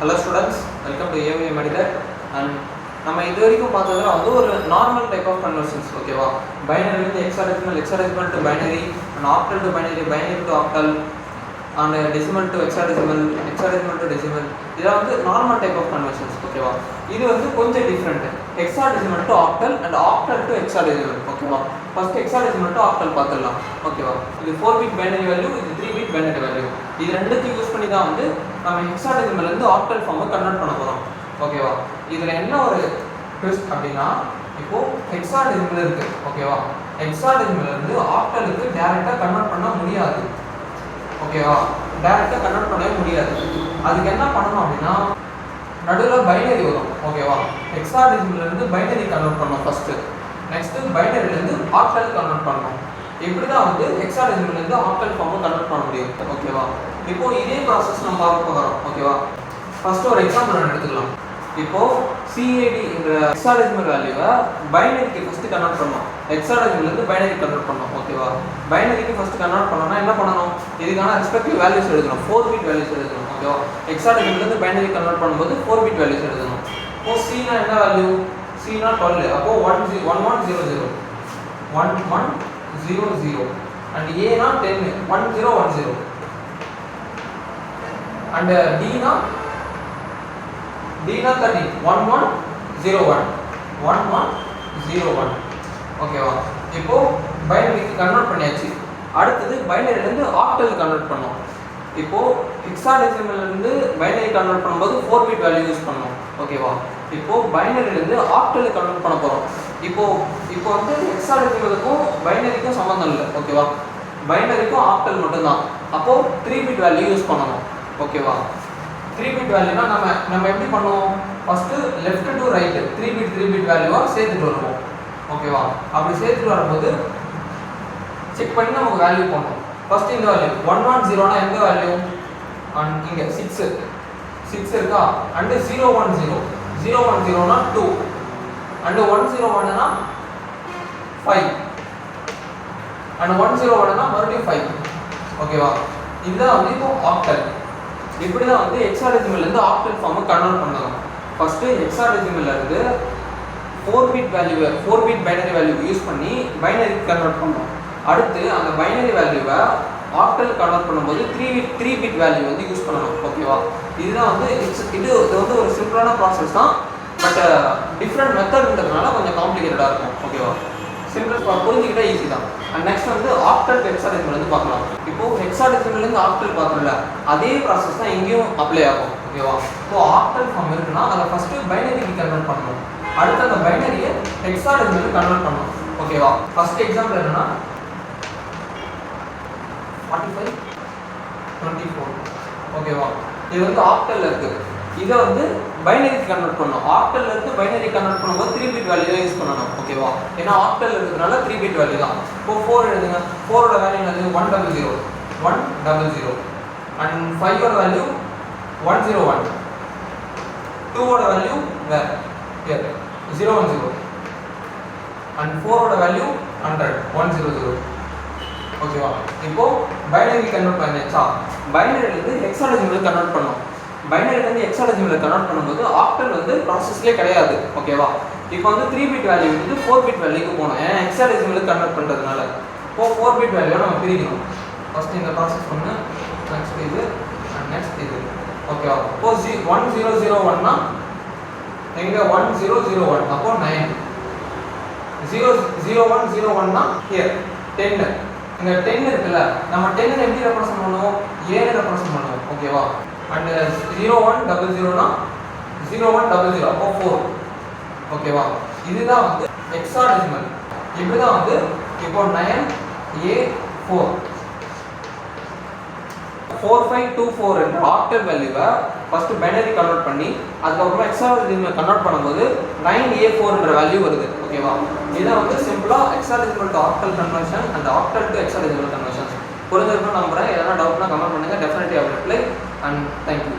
Hello students, welcome to AVM Medical. And நம்ம இது வரைக்கும் பார்த்ததுல வந்து ஒரு நார்மல் டைப் ஆஃப் கன்வர்ஷன்ஸ் ஓகேவா. பைனரி வந்து hexadecimal to binary, and octal to binary, binary to octal, and decimal to hexadecimal to decimal. இதெல்லாம் வந்து நார்மல் டைப் ஆஃப் கன்வர்ஷன்ஸ் ஓகேவா. இது வந்து கொஞ்சம் different. Hexadecimal to octal and octal to hexadecimal ஓகேவா. First hexadecimal to octal பார்த்துடலாம் ஓகேவா. இது 4 பிட் பைனரி வேல்யூ, இது 3 பிட் பைனரி வேல்யூ. இது ரெண்டுத்தையும் யூஸ் பண்ணி தான் வந்து நம்ம ஹெக்ஸாடெசிமல்ல இருந்து ஆக்டல் ஃபார்மை கன்வெர்ட் பண்ண போறோம் ஓகேவா. இதுல என்ன ஒரு ட்விஸ்ட் அப்படின்னா, இப்போ ஹெக்ஸாடெசிமல் இருக்கு ஓகேவா. ஹெக்ஸாடெசிமல்ல இருந்து ஆக்டலுக்கு டைரக்டா கன்வெர்ட் பண்ண முடியாது ஓகேவா. டைரக்டா கன்வெர்ட் பண்ணவே முடியாது. அதுக்கு என்ன பண்ணணும் அப்படின்னா, நடுவில் பைனரி வரும் ஓகேவா. ஹெக்ஸாடெசிமல்ல இருந்து பைனரி கன்வெர்ட் பண்ணணும் ஃபர்ஸ்ட். நெக்ஸ்ட் பைனரில இருந்து ஆக்டல் கன்வெர்ட் பண்ணணும். இப்படி தான் வந்து ஹெக்ஸாடெசிமல்ல இருந்து ஆக்டல் ஃபார்மை கன்வெர்ட் பண்ண முடியும் ஓகேவா. இப்போ இதே ப்ராசஸ் நம்ம பார்க்க போறோம் ஓகேவா. ஃபர்ஸ்ட் ஒரு எக்ஸாம்பிள் எடுத்துக்கலாம். இப்போ CAD என்ற ஹெக்ஸாடெசிமல் வேல்யூவை பைனரிக்கு ஃபர்ஸ்ட் கன்வெர்ட் பண்ணணும். ஹெக்ஸாடெசிமல்ல இருந்து பைனரி கன்வெர்ட் பண்ணணும் ஓகேவா. பைனரிக்கு ஃபர்ஸ்ட் கன்வெர்ட் பண்ணனும்னா என்ன பண்ணணும், இதுக்கான ரெஸ்பெக்டிவ் வேல்யூஸ் எழுதணும். 4 பிட் வேல்யூஸ் எழுதணும் ஓகேவா. ஹெக்ஸாடெசிமல்ல இருந்து பைனரி கன்வெர்ட் பண்ணும்போது 4 பிட் வேல்யூஸ் எழுதணும். இப்போ C னா என்ன வேல்யூ, C னா 12. அப்போ 1100 1100 and A னா 10 1010 and D னா 13 1101 1101 ஓகேவா. இப்போ பைனரிக்கு கன்வெர்ட் பண்ணியாச்சு. அடுத்தது பைனரில இருந்து ஆக்டல் கன்வெர்ட் பண்ணோம். இப்போ ஹெக்ஸாடெசிமல்ல இருந்து பைனரி கன்வெர்ட் பண்ணும்போது 4 பிட் வேல்யூ யூஸ் பண்ணோம் ஓகேவா. இப்போ பைனரில இருந்து ஆக்டல் கன்வெர்ட் பண்ண போறோம். இப்போ வந்து ஹெக்ஸாடெசிமலுக்கும் பைனரிக்கும் சம்பந்தம் இல்லை ஓகேவா. பைனரிக்கும் ஆக்டல் மட்டும்தான். அப்போ 3 பிட் வேல்யூ யூஸ் பண்ணணும் ஓகேவா. 3 பிட் வேல்யூனா நம்ம எப்படி பண்ணுவோம், first left to right 3 bit வேல்யூவா சேர்த்துட்டு வருவோம் ஓகேவா. அப்படி சேர்த்துட்டு வரும்போது செக் பண்ணி நமக்கு வேல்யூ பண்ணணும். ஃபர்ஸ்ட் இந்த வேல்யூ 110 னா எந்த வேல்யூ, அண்ட் இங்க 6 இருக்கா. அண்ட் 010 னா 2 அண்ட் 101 னா 5 அண்ட் 101 னா மறுபடியும் 5 ஓகேவா. இதுதான் வந்து இப்போ ஆக்டல். இப்படி தான் வந்து ஹெக்ஸாடெசிமல்ல இருந்து ஆக்டல் ஃபார்மை கன்வெர்ட் பண்ணணும். ஃபர்ஸ்ட் ஹெக்ஸாடெசிமல்ல இருந்து 4 பிட் பைனரி வேல்யூ யூஸ் பண்ணி பைனரிக்கு கன்வெர்ட் பண்ணணும். அடுத்து அந்த பைனரி வேல்யூவை ஆக்டல் கன்வெர்ட் பண்ணும்போது 3 பிட் வேல்யூ வந்து யூஸ் பண்ணணும் ஓகேவா. இதுதான் வந்து இது வந்து ஒரு சிம்பிளான ப்ராசஸ் தான். பட் டிஃப்ரெண்ட் மெத்தட்ன்றதுனால கொஞ்சம் காம்ப்ளிகேட்டடாக இருக்கும் ஓகேவா. சிம்பிள் புரிஞ்சுக்கிட்டா ஈஸி தான். அண்ட் நெக்ஸ்ட் வந்து ஆக்டல் ஹெக்ஸாடெசிமல் வந்து பார்க்கலாம். இப்போ ஹெக்ஸாடெசிமல்ல இருந்து ஆக்டல் பார்க்கல, அதே ப்ராசஸ் தான் எங்கேயும் அப்ளை ஆகும் ஓகேவா. இப்போ ஆக்டல் ஃபார்ம் இருக்குன்னா அதை ஃபர்ஸ்ட் பைனரிக்கு கன்வெர்ட் பண்ணணும். அடுத்து அந்த பைனரியை ஹெக்ஸாடெசிமலுக்கு கன்வெர்ட் பண்ணணும் ஓகேவா. ஃபர்ஸ்ட் எக்ஸாம்பிள் என்னன்னா 45 24 ஓகேவா. இது வந்து ஆக்டல்ல இருக்கு. இதை வந்து பைனரிக்கு கன்வெர்ட் பண்ணணும். ஆக்டல்ல இருந்து பைனரி கன்வெர்ட் பண்ணும்போது 3 பிட் வேல்யூ தான் யூஸ் பண்ணணும் ஓகேவா. ஏன்னா ஆக்டல் இருக்கிறதுனால 3 பிட் வேல்யூ தான். இப்போ 4 எழுதுங்க. 4 ஓட வேல்யூ என்னது, 100 அண்ட் 5 ஓட வேல்யூ 101. 2 ஓட வேல்யூ வேற here 010 அண்ட் 4 ஓட வேல்யூ 100 100 ஓகேவா. இப்போ பைனரி கன்வெர்ட் பண்ணியாச்சா. பைனரில இருந்து ஹெக்ஸாடெசிமல் கன்வெர்ட் பண்ணோம். பைனரில இருந்து ஹெக்ஸாடெசிமல் கன்வெர்ட் பண்ணும்போது ஆக்டல் வந்து ப்ராசஸ்லயே கிடையாது ஓகேவா. இப்போ வந்து 3 பிட் வேல்யூ வந்து 4 பிட் வேல்யூக்கு போகணும். ஏன்னா ஹெக்ஸாடெசிமல் கன்வெர்ட் பண்றதுனால இப்போ 4 பிட் வேல்யூ நம்ம பிரிக்கணும். ஃபர்ஸ்ட் இந்த ப்ராசஸ் பண்ணு, நெக்ஸ்ட் இது அண்ட் நெக்ஸ்ட் இது ஓகேவா. இப்போ 1001 னா எங்க 1001 அப்போ 9. 001 னா here 10. இங்க 10 இருக்குல்ல, நம்ம 10 எப்படி ரெப்ரசன்ட் பண்ணுவோம், A ல ரெப்ரசன்ட் பண்ணுவோம் ஓகேவா. அண்ட் 0100 னா 0100 அப்போ 4 ஓகேவா. இதுதான் வந்து ஹெக்ஸாடெசிமல். இப்படி தான் வந்து இப்போ 9A4 4524 என்ற ஆக்டல் வேல்யூவை ஃபர்ஸ்ட் பைனரி கன்வெர்ட் பண்ணி அதுக்கப்புறம் ஹெக்ஸாடெசிமல் கன்வெர்ட் பண்ணும்போது 9A4 என்ற வேல்யூ வருது ஓகேவா. இதான் வந்து சிம்பிளா hexadecimal to octal conversion and octal to hexadecimal conversion. புரிஞ்சிருக்கும் நம்புறேன். எதனா டவுட்னா கமெண்ட் பண்ணுங்க. Definitely I will reply and thank you.